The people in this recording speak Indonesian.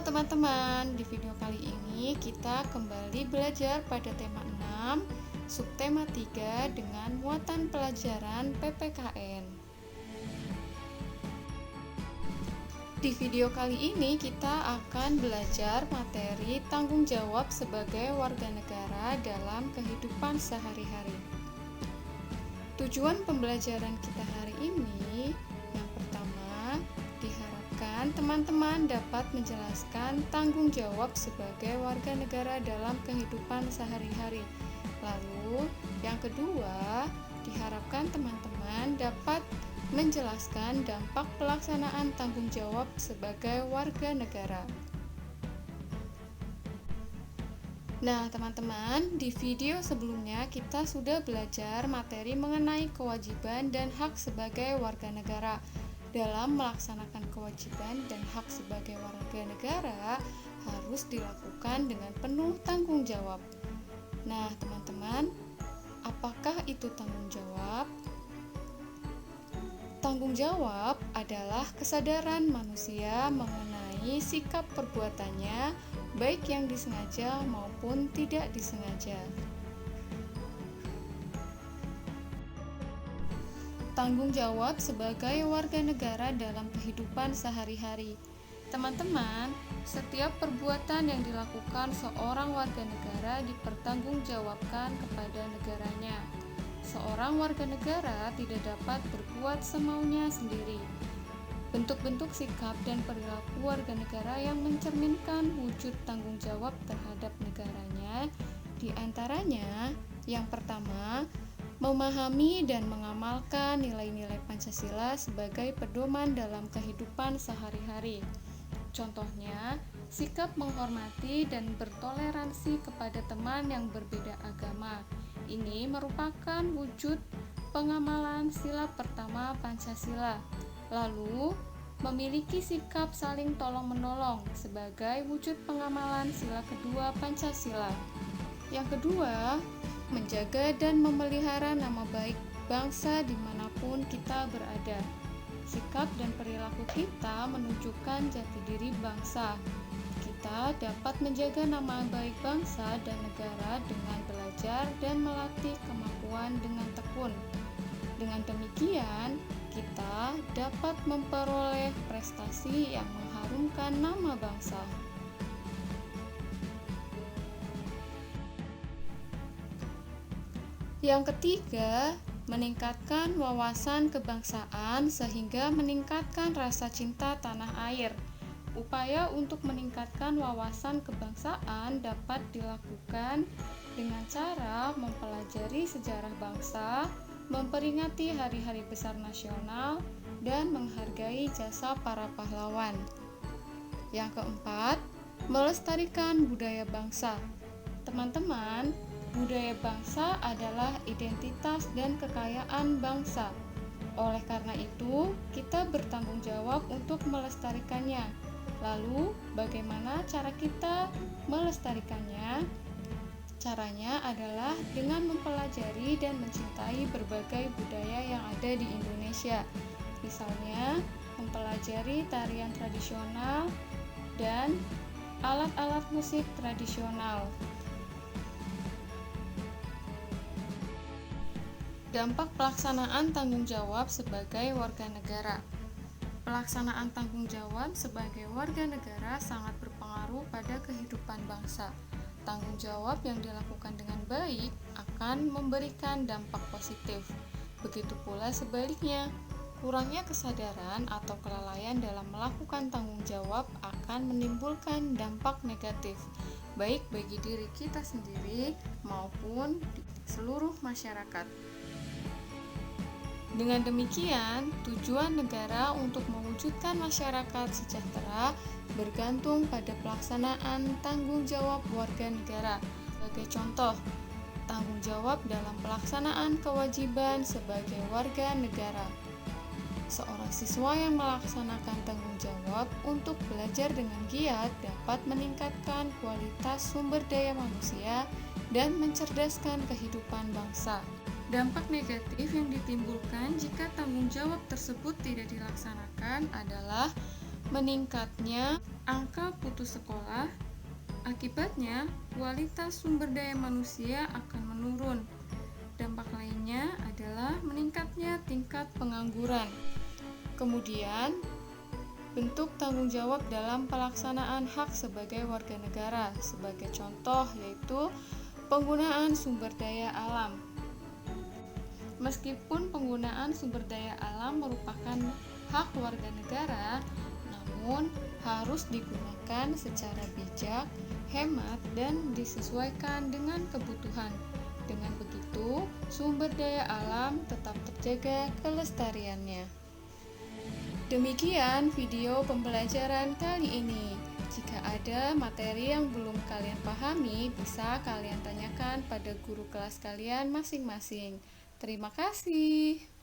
teman-teman, di video kali ini kita kembali belajar pada tema 6, subtema 3 dengan muatan pelajaran PPKN. Di video kali ini kita akan belajar materi tanggung jawab sebagai warga negara dalam kehidupan sehari-hari. Tujuan pembelajaran kita hari ini, yang pertama, diharapkan teman-teman dapat menjelaskan tanggung jawab sebagai warga negara dalam kehidupan sehari-hari. Lalu, yang kedua, diharapkan teman-teman dapat menjelaskan dampak pelaksanaan tanggung jawab sebagai warga negara. Nah, teman-teman, di video sebelumnya kita sudah belajar materi mengenai kewajiban dan hak sebagai warga negara. Dalam melaksanakan kewajiban dan hak sebagai warga negara harus dilakukan dengan penuh tanggung jawab. Nah, teman-teman, apakah itu tanggung jawab? Tanggung jawab adalah kesadaran manusia mengenai sikap perbuatannya, baik yang disengaja maupun tidak disengaja. Tanggung jawab sebagai warga negara dalam kehidupan sehari-hari. Teman-teman, setiap perbuatan yang dilakukan seorang warga negara dipertanggungjawabkan kepada negaranya. Seorang warga negara tidak dapat berbuat semaunya sendiri. Bentuk-bentuk sikap dan perilaku warga negara yang mencerminkan wujud tanggung jawab terhadap negaranya, di antaranya yang pertama, memahami dan mengamalkan nilai-nilai Pancasila sebagai pedoman dalam kehidupan sehari-hari. Contohnya, sikap menghormati dan bertoleransi kepada teman yang berbeda agama. Ini merupakan wujud pengamalan sila pertama Pancasila. Lalu, memiliki sikap saling tolong-menolong sebagai wujud pengamalan sila kedua Pancasila. Yang kedua, menjaga dan memelihara nama baik bangsa dimanapun kita berada. Sikap dan perilaku kita menunjukkan jati diri bangsa. Kita dapat menjaga nama baik bangsa dan negara dengan belajar dan melatih kemampuan dengan tekun. Dengan demikian, kita dapat memperoleh prestasi yang mengharumkan nama bangsa. Yang ketiga, meningkatkan wawasan kebangsaan sehingga meningkatkan rasa cinta tanah air. Upaya untuk meningkatkan wawasan kebangsaan dapat dilakukan dengan cara mempelajari sejarah bangsa, memperingati hari-hari besar nasional, dan menghargai jasa para pahlawan. Yang keempat, melestarikan budaya bangsa. Teman-teman, budaya bangsa adalah identitas dan kekayaan bangsa. Oleh karena itu, kita bertanggung jawab untuk melestarikannya. Lalu, bagaimana cara kita melestarikannya? Caranya adalah dengan mempelajari dan mencintai berbagai budaya yang ada di Indonesia. Misalnya, mempelajari tarian tradisional dan alat-alat musik tradisional. Dampak pelaksanaan tanggung jawab sebagai warga negara. Pelaksanaan tanggung jawab sebagai warga negara sangat berpengaruh pada kehidupan bangsa. Tanggung jawab yang dilakukan dengan baik akan memberikan dampak positif. Begitu pula sebaliknya, kurangnya kesadaran atau kelalaian dalam melakukan tanggung jawab akan menimbulkan dampak negatif, baik bagi diri kita sendiri maupun di seluruh masyarakat. Dengan demikian, tujuan negara untuk mewujudkan masyarakat sejahtera bergantung pada pelaksanaan tanggung jawab warga negara. Sebagai contoh, tanggung jawab dalam pelaksanaan kewajiban sebagai warga negara. Seorang siswa yang melaksanakan tanggung jawab untuk belajar dengan giat dapat meningkatkan kualitas sumber daya manusia dan mencerdaskan kehidupan bangsa. Dampak negatif yang ditimbulkan jika tanggung jawab tersebut tidak dilaksanakan adalah meningkatnya angka putus sekolah. Akibatnya, kualitas sumber daya manusia akan menurun. Dampak lainnya adalah meningkatnya tingkat pengangguran. Kemudian, bentuk tanggung jawab dalam pelaksanaan hak sebagai warga negara. Sebagai contoh yaitu penggunaan sumber daya alam. Meskipun penggunaan sumber daya alam merupakan hak warga negara, namun harus digunakan secara bijak, hemat, dan disesuaikan dengan kebutuhan. Dengan begitu, sumber daya alam tetap terjaga kelestariannya. Demikian video pembelajaran kali ini. Jika ada materi yang belum kalian pahami, bisa kalian tanyakan pada guru kelas kalian masing-masing. Terima kasih.